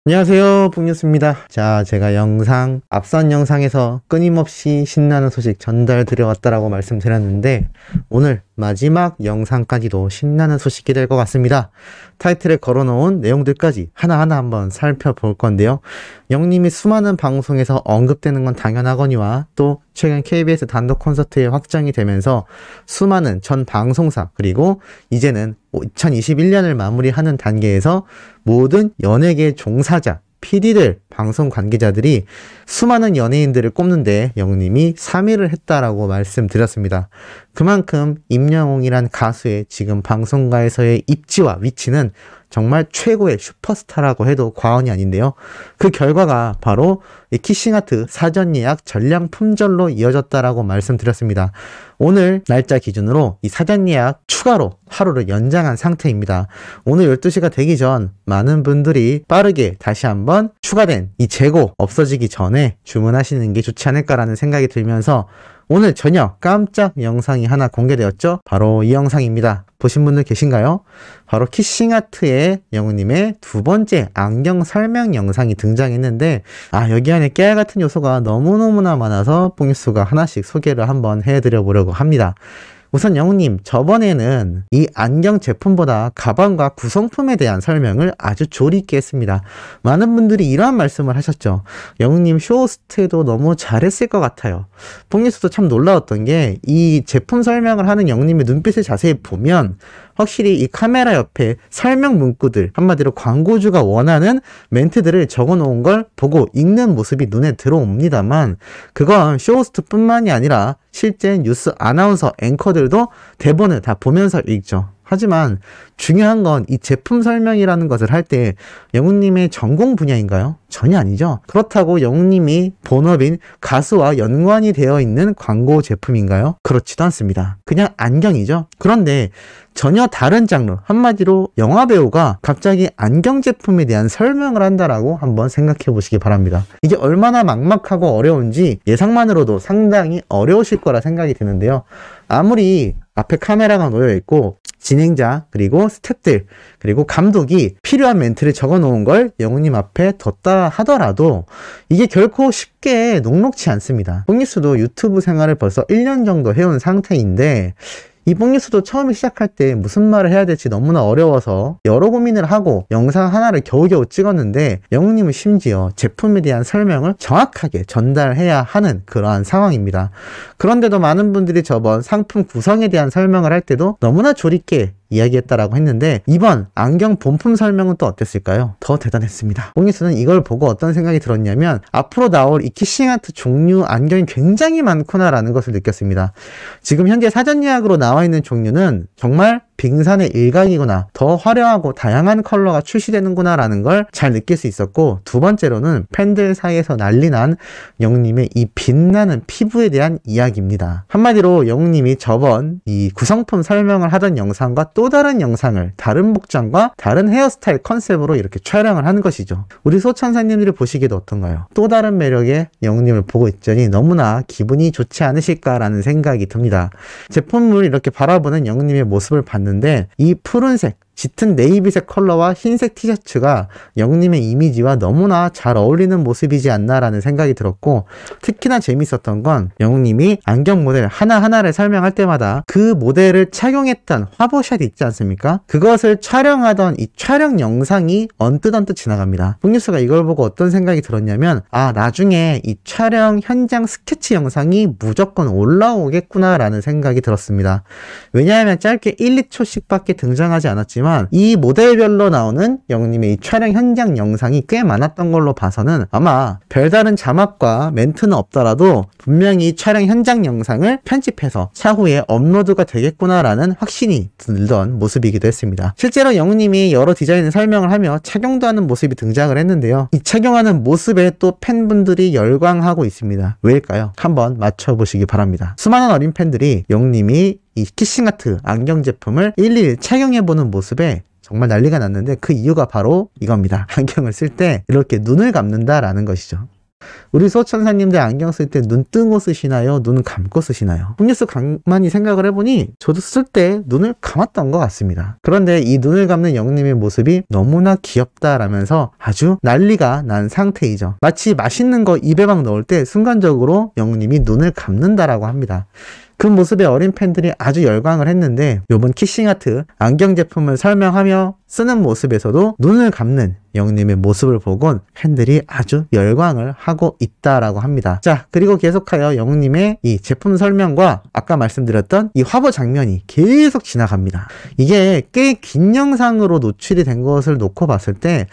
안녕하세요, 북뉴스입니다. 자, 제가 앞선 영상에서 끊임없이 신나는 소식 전달 드려왔다라고 말씀드렸는데, 오늘 마지막 영상까지도 신나는 소식이 될 것 같습니다. 타이틀에 걸어놓은 내용들까지 하나하나 한번 살펴볼 건데요. 영님이 수많은 방송에서 언급되는 건 당연하거니와 또 최근 KBS 단독 콘서트에 확정이 되면서 수많은 전 방송사 그리고 이제는 2021년을 마무리하는 단계에서 모든 연예계 종사자, PD들, 방송 관계자들이 수많은 연예인들을 꼽는데 영님이 3위를 했다라고 말씀드렸습니다. 그만큼 임영웅이란 가수의 지금 방송가에서의 입지와 위치는 정말 최고의 슈퍼스타라고 해도 과언이 아닌데요. 그 결과가 바로 이 키싱하트 사전 예약 전량 품절로 이어졌다라고 말씀드렸습니다. 오늘 날짜 기준으로 이 사전 예약 추가로 하루를 연장한 상태입니다. 오늘 12시가 되기 전 많은 분들이 빠르게 다시 한번 추가된 이 재고 없어지기 전에 주문하시는 게 좋지 않을까라는 생각이 들면서 오늘 저녁 깜짝 영상이 하나 공개되었죠? 바로 이 영상입니다. 보신 분들 계신가요? 바로 키싱하트의 영우님의 두 번째 안경 설명 영상이 등장했는데 여기 안에 깨알 같은 요소가 너무너무나 많아서 뽕뉴스가 하나씩 소개를 한번 해드려 보려고 합니다. 우선 영우님, 저번에는 이 안경 제품보다 가방과 구성품에 대한 설명을 아주 조리 있게 했습니다. 많은 분들이 이러한 말씀을 하셨죠. 영우님 쇼호스트에도 너무 잘했을 것 같아요. 뽕뉴스도 참 놀라웠던 게 이 제품 설명을 하는 영우님의 눈빛을 자세히 보면 확실히 이 카메라 옆에 설명 문구들, 한마디로 광고주가 원하는 멘트들을 적어 놓은 걸 보고 읽는 모습이 눈에 들어옵니다만 그건 쇼호스트 뿐만이 아니라 실제 뉴스 아나운서 앵커들도 대본을 다 보면서 읽죠. 하지만 중요한 건 이 제품 설명이라는 것을 할 때 영웅님의 전공 분야인가요? 전혀 아니죠. 그렇다고 영웅님이 본업인 가수와 연관이 되어 있는 광고 제품인가요? 그렇지도 않습니다. 그냥 안경이죠. 그런데 전혀 다른 장르, 한마디로 영화배우가 갑자기 안경 제품에 대한 설명을 한다라고 한번 생각해 보시기 바랍니다. 이게 얼마나 막막하고 어려운지 예상만으로도 상당히 어려우실 거라 생각이 드는데요. 아무리 앞에 카메라가 놓여 있고 진행자 그리고 스태프들 그리고 감독이 필요한 멘트를 적어 놓은 걸 영웅님 앞에 뒀다 하더라도 이게 결코 쉽게 녹록지 않습니다. 뽕뉴스도 유튜브 생활을 벌써 1년 정도 해온 상태인데 이 뽕뉴스도 처음에 시작할 때 무슨 말을 해야 될지 너무나 어려워서 여러 고민을 하고 영상 하나를 겨우겨우 찍었는데 영웅님은 심지어 제품에 대한 설명을 정확하게 전달해야 하는 그러한 상황입니다. 그런데도 많은 분들이 저번 상품 구성에 대한 설명을 할 때도 너무나 조리있게 이야기했다라고 했는데 이번 안경 본품 설명은 또 어땠을까요? 더 대단했습니다. 뽕뉴스는 이걸 보고 어떤 생각이 들었냐면 앞으로 나올 이 키싱하트 종류 안경이 굉장히 많구나라는 것을 느꼈습니다. 지금 현재 사전 예약으로 나와 있는 종류는 정말 빙산의 일각이구나, 더 화려하고 다양한 컬러가 출시되는구나 라는 걸 잘 느낄 수 있었고, 두 번째로는 팬들 사이에서 난리난 영웅님의 이 빛나는 피부에 대한 이야기입니다. 한마디로 영웅님이 저번 이 구성품 설명을 하던 영상과 또 다른 영상을 다른 복장과 다른 헤어스타일 컨셉으로 이렇게 촬영을 하는 것이죠. 우리 소천사님들이 보시기에도 어떤가요? 또 다른 매력의 영웅님을 보고 있자니 너무나 기분이 좋지 않으실까라는 생각이 듭니다. 제품을 이렇게 바라보는 영웅님의 모습을 봤는데 이 푸른색, 짙은 네이비색 컬러와 흰색 티셔츠가 영웅님의 이미지와 너무나 잘 어울리는 모습이지 않나라는 생각이 들었고, 특히나 재밌었던 건 영웅님이 안경 모델 하나하나를 설명할 때마다 그 모델을 착용했던 화보샷이 있지 않습니까? 그것을 촬영하던 이 촬영 영상이 언뜻 지나갑니다. 뽕뉴스가 이걸 보고 어떤 생각이 들었냐면 나중에 이 촬영 현장 스케치 영상이 무조건 올라오겠구나 라는 생각이 들었습니다. 왜냐하면 짧게 1, 2초씩 밖에 등장하지 않았지만 이 모델별로 나오는 영웅님의 이 촬영 현장 영상이 꽤 많았던 걸로 봐서는 아마 별다른 자막과 멘트는 없더라도 분명히 이 촬영 현장 영상을 편집해서 차후에 업로드가 되겠구나라는 확신이 들던 모습이기도 했습니다. 실제로 영웅님이 여러 디자인을 설명을 하며 착용도 하는 모습이 등장을 했는데요. 이 착용하는 모습에 또 팬분들이 열광하고 있습니다. 왜일까요? 한번 맞춰보시기 바랍니다. 수많은 어린 팬들이 영웅님이 이 키싱하트 안경 제품을 일일이 착용해보는 모습에 정말 난리가 났는데 그 이유가 바로 이겁니다. 안경을 쓸 때 이렇게 눈을 감는다라는 것이죠. 우리 소천사님들 안경 쓸 때 눈 뜨고 쓰시나요? 눈 감고 쓰시나요? 풍뉴스 가만히 생각을 해보니 저도 쓸 때 눈을 감았던 것 같습니다. 그런데 이 눈을 감는 영님의 모습이 너무나 귀엽다라면서 아주 난리가 난 상태이죠. 마치 맛있는 거 입에 막 넣을 때 순간적으로 영님이 눈을 감는다라고 합니다. 그 모습에 어린 팬들이 아주 열광을 했는데 요번 키싱아트 안경 제품을 설명하며 쓰는 모습에서도 눈을 감는 영님의 모습을 보곤 팬들이 아주 열광을 하고 있다라고 합니다. 자, 그리고 계속하여 영님의 이 제품 설명과 아까 말씀드렸던 이 화보 장면이 계속 지나갑니다. 이게 꽤 긴 영상으로 노출이 된 것을 놓고 봤을 때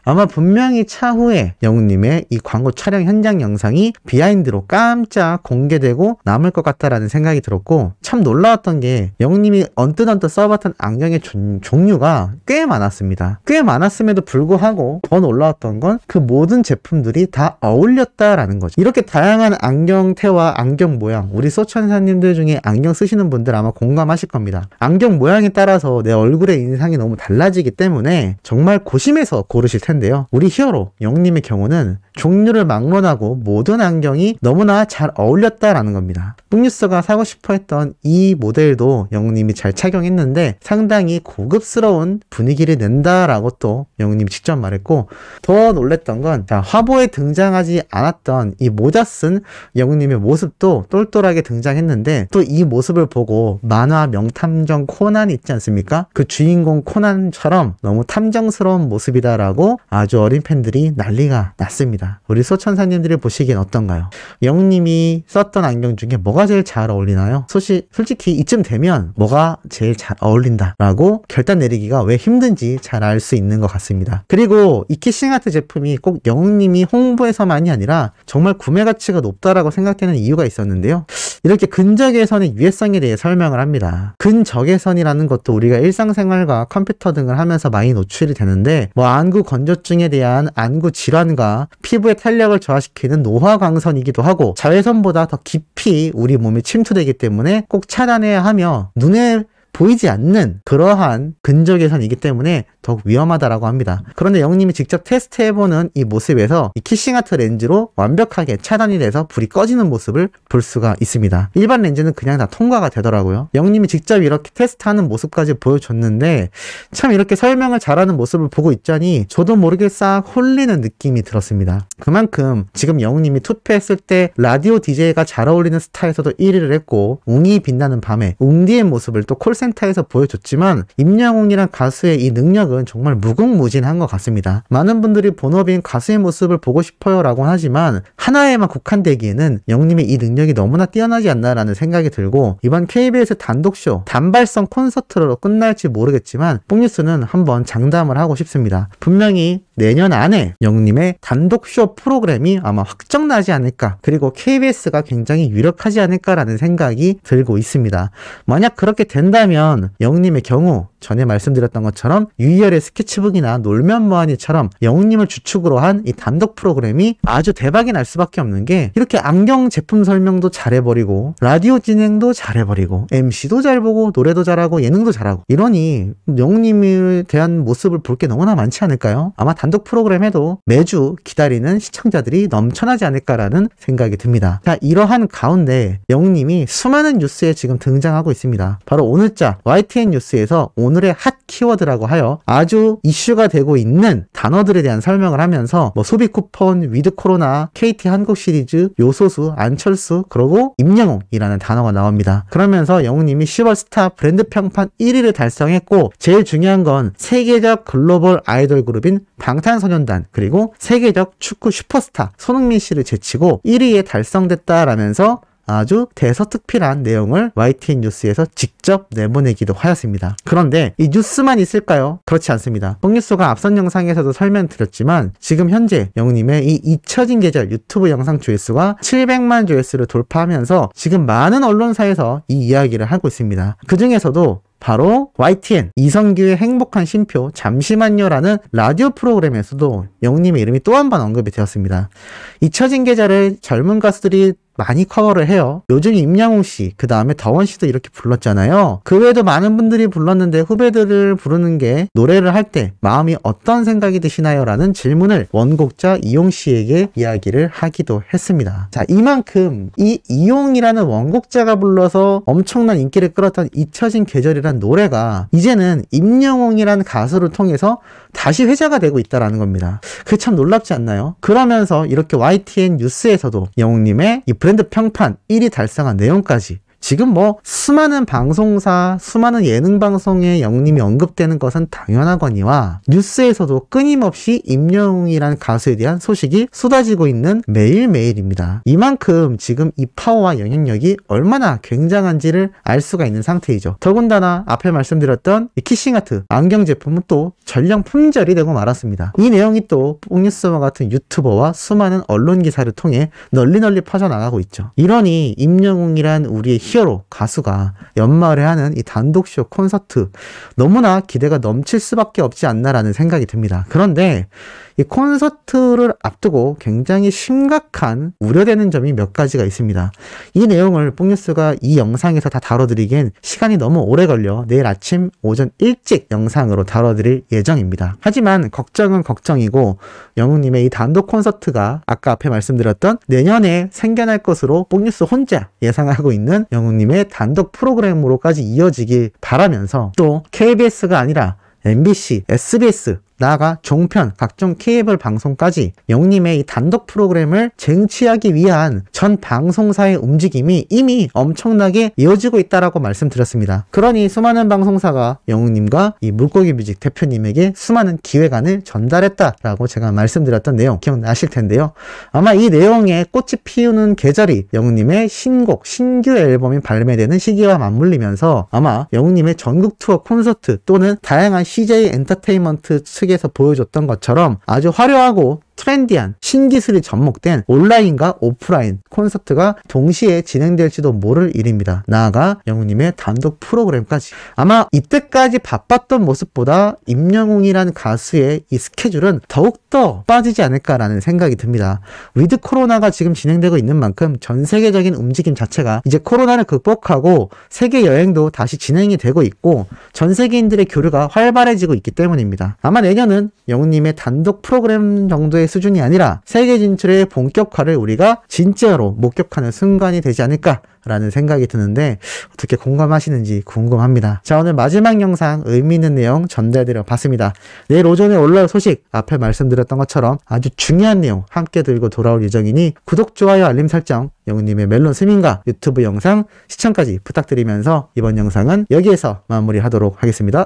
아마 분명히 차후에 영님의 이 광고 촬영 현장 영상이 비하인드로 깜짝 공개되고 남을 것 같다라는 생각이 들었고, 참 놀라웠던 게 영님이 언뜻 써봤던 안경의 종류가 꽤 많았습니다. 꽤 많았음에도 불구하고 더 놀라웠던 건 그 모든 제품들이 다 어울렸다라는 거죠. 이렇게 다양한 안경테와 안경 모양, 우리 소천사님들 중에 안경 쓰시는 분들 아마 공감하실 겁니다. 안경 모양에 따라서 내 얼굴의 인상이 너무 달라지기 때문에 정말 고심해서 고르실 텐데요. 우리 히어로 영님의 경우는 종류를 막론하고 모든 안경이 너무나 잘 어울렸다라는 겁니다. 풍뉴스가 사고 싶어 했던 이 모델도 영님이 잘 착용했는데 상당히 고급스러운 분위기를 낸다라고 또 영님이 직접 말했고, 더 놀랬던 건 화보에 등장하지 않았던 이 모자 쓴 영님의 모습도 똘똘하게 등장했는데, 또 이 모습을 보고 만화 명탐정 코난 있지 않습니까? 그 주인공 코난처럼 너무 탐정스러운 모습이다라고 아주 어린 팬들이 난리가 났습니다. 우리 소천사님들이 보시기엔 어떤가요? 영님이 썼던 안경 중에 뭐가 제일 잘 어울리나요? 솔직히 이쯤 되면 뭐가 제일 잘 어울린다라고 결단 내리기가 왜 힘든지 잘 알 수 있는 것 같습니다. 그리고 이 키싱아트 제품이 꼭 영님이 홍보해서만이 아니라 정말 구매 가치가 높다라고 생각되는 이유가 있었는데요. 이렇게 근적외선의 유해성에 대해 설명을 합니다. 근적외선이라는 것도 우리가 일상생활과 컴퓨터 등을 하면서 많이 노출이 되는데, 안구 건조증에 대한 안구 질환과 피부의 탄력을 저하시키는 노화광선이기도 하고, 자외선보다 더 깊이 우리 몸에 침투되기 때문에 꼭 차단해야 하며 눈에 보이지 않는 그러한 근적외선이기 때문에 더욱 위험하다라고 합니다. 그런데 영님이 직접 테스트해보는 이 모습에서 이 키싱아트 렌즈로 완벽하게 차단이 돼서 불이 꺼지는 모습을 볼 수가 있습니다. 일반 렌즈는 그냥 다 통과가 되더라고요. 영님이 직접 이렇게 테스트하는 모습까지 보여줬는데 참 이렇게 설명을 잘하는 모습을 보고 있자니 저도 모르게 싹 홀리는 느낌이 들었습니다. 그만큼 지금 영님이 투표했을 때 라디오 DJ가 잘 어울리는 스타에서도 1위를 했고, 웅이 빛나는 밤에 웅디의 모습을 또 콜센터에서 보여줬지만 임영웅이란 가수의 이 능력은 정말 무궁무진한 것 같습니다. 많은 분들이 본업인 가수의 모습을 보고 싶어요 라고 하지만 하나에만 국한되기에는 영님의 이 능력이 너무나 뛰어나지 않나라는 생각이 들고, 이번 KBS 단독쇼 단발성 콘서트로 끝날지 모르겠지만 풍뉴스는 한번 장담을 하고 싶습니다. 분명히 내년 안에 영님의 단독쇼 프로그램이 아마 확정나지 않을까, 그리고 KBS가 굉장히 유력하지 않을까라는 생각이 들고 있습니다. 만약 그렇게 된다면 영님의 경우 전에 말씀드렸던 것처럼 유희열의 스케치북이나 놀면 뭐하니처럼 영님을 주축으로 한 이 단독 프로그램이 아주 대박이 날 수밖에 없는 게, 이렇게 안경 제품 설명도 잘해버리고 라디오 진행도 잘해버리고 MC도 잘 보고 노래도 잘하고 예능도 잘하고 이러니 영님에 대한 모습을 볼 게 너무나 많지 않을까요? 아마 단독 프로그램 해도 매주 기다리는 시청자들이 넘쳐나지 않을까라는 생각이 듭니다. 자, 이러한 가운데 영님이 수많은 뉴스에 지금 등장하고 있습니다. 바로 오늘자 YTN 뉴스에서 오늘의 핫 키워드라고 하여 아주 이슈가 되고 있는 단어들에 대한 설명을 하면서 소비 쿠폰, 위드 코로나, KT 한국 시리즈, 요소수, 안철수, 그리고 임영웅이라는 단어가 나옵니다. 그러면서 영웅님이 10월 스타 브랜드 평판 1위를 달성했고, 제일 중요한 건 세계적 글로벌 아이돌 그룹인 방탄소년단 그리고 세계적 축구 슈퍼스타 손흥민 씨를 제치고 1위에 달성됐다라면서 아주 대서특필한 내용을 YTN 뉴스에서 직접 내보내기도 하였습니다. 그런데 이 뉴스만 있을까요? 그렇지 않습니다. 풍뉴스가 앞선 영상에서도 설명드렸지만 지금 현재 영웅님의 이 잊혀진 계절 유튜브 영상 조회수가 700만 조회수를 돌파하면서 지금 많은 언론사에서 이 이야기를 하고 있습니다. 그 중에서도 바로 YTN 이성규의 행복한 쉼표 잠시만요라는 라디오 프로그램에서도 영웅님의 이름이 또 한 번 언급이 되었습니다. 잊혀진 계절을 젊은 가수들이 많이 커버를 해요. 요즘 임영웅 씨, 그 다음에 더원 씨도 이렇게 불렀잖아요. 그 외에도 많은 분들이 불렀는데 후배들을 부르는 게 노래를 할 때 마음이 어떤 생각이 드시나요? 라는 질문을 원곡자 이용 씨에게 이야기를 하기도 했습니다. 자, 이만큼 이 이용이라는 원곡자가 불러서 엄청난 인기를 끌었던 잊혀진 계절이란 노래가 이제는 임영웅이라는 가수를 통해서 다시 회자가 되고 있다는 겁니다. 그게 참 놀랍지 않나요? 그러면서 이렇게 YTN 뉴스에서도 영웅님의 이 브랜드 평판 1위 달성한 내용까지 지금 뭐 수많은 방송사, 수많은 예능 방송에 영웅님이 언급되는 것은 당연하거니와 뉴스에서도 끊임없이 임영웅이라는 가수에 대한 소식이 쏟아지고 있는 매일매일입니다. 이만큼 지금 이 파워와 영향력이 얼마나 굉장한지를 알 수가 있는 상태이죠. 더군다나 앞에 말씀드렸던 이 키싱아트 안경 제품은 또 전량 품절이 되고 말았습니다. 이 내용이 또 뽕뉴스와 같은 유튜버와 수많은 언론 기사를 통해 널리 퍼져나가고 있죠. 이러니 임영웅이란 우리의 히어로 가수가 연말에 하는 이 단독쇼 콘서트 너무나 기대가 넘칠 수밖에 없지 않나라는 생각이 듭니다. 그런데 이 콘서트를 앞두고 굉장히 심각한 우려되는 점이 몇 가지가 있습니다. 이 내용을 뽕뉴스가 이 영상에서 다 다뤄드리기엔 시간이 너무 오래 걸려 내일 아침 오전 일찍 영상으로 다뤄드릴 예정입니다. 하지만 걱정은 걱정이고 영웅님의 이 단독 콘서트가 아까 앞에 말씀드렸던 내년에 생겨날 것으로 뽕뉴스 혼자 예상하고 있는 영웅님의 단독 프로그램으로까지 이어지길 바라면서 또 KBS가 아니라 MBC, SBS 나아가 종편, 각종 케이블 방송까지 영웅님의 이 단독 프로그램을 쟁취하기 위한 전 방송사의 움직임이 이미 엄청나게 이어지고 있다라고 말씀드렸습니다. 그러니 수많은 방송사가 영웅님과 이 물고기 뮤직 대표님에게 수많은 기획안을 전달했다라고 제가 말씀드렸던 내용 기억나실 텐데요. 아마 이 내용에 꽃이 피우는 계절이 영웅님의 신곡, 신규 앨범이 발매되는 시기와 맞물리면서 아마 영웅님의 전국 투어 콘서트 또는 다양한 CJ 엔터테인먼트 측에서 보여줬던 것처럼 아주 화려하고 트렌디한 신기술이 접목된 온라인과 오프라인 콘서트가 동시에 진행될지도 모를 일입니다. 나아가 영웅님의 단독 프로그램까지. 아마 이때까지 바빴던 모습보다 임영웅이라는 가수의 이 스케줄은 더욱더 빠지지 않을까라는 생각이 듭니다. 위드 코로나가 지금 진행되고 있는 만큼 전 세계적인 움직임 자체가 이제 코로나를 극복하고 세계 여행도 다시 진행이 되고 있고 전 세계인들의 교류가 활발해지고 있기 때문입니다. 아마 내년은 영웅님의 단독 프로그램 정도의 수준이 아니라 세계 진출의 본격화를 우리가 진짜로 목격하는 순간이 되지 않을까라는 생각이 드는데 어떻게 공감하시는지 궁금합니다. 자, 오늘 마지막 영상 의미 있는 내용 전달드려 봤습니다. 내일 오전에 올라올 소식 앞에 말씀드렸던 것처럼 아주 중요한 내용 함께 들고 돌아올 예정이니 구독, 좋아요, 알림 설정, 영웅님의 멜론 스밍가 유튜브 영상 시청까지 부탁드리면서 이번 영상은 여기에서 마무리하도록 하겠습니다.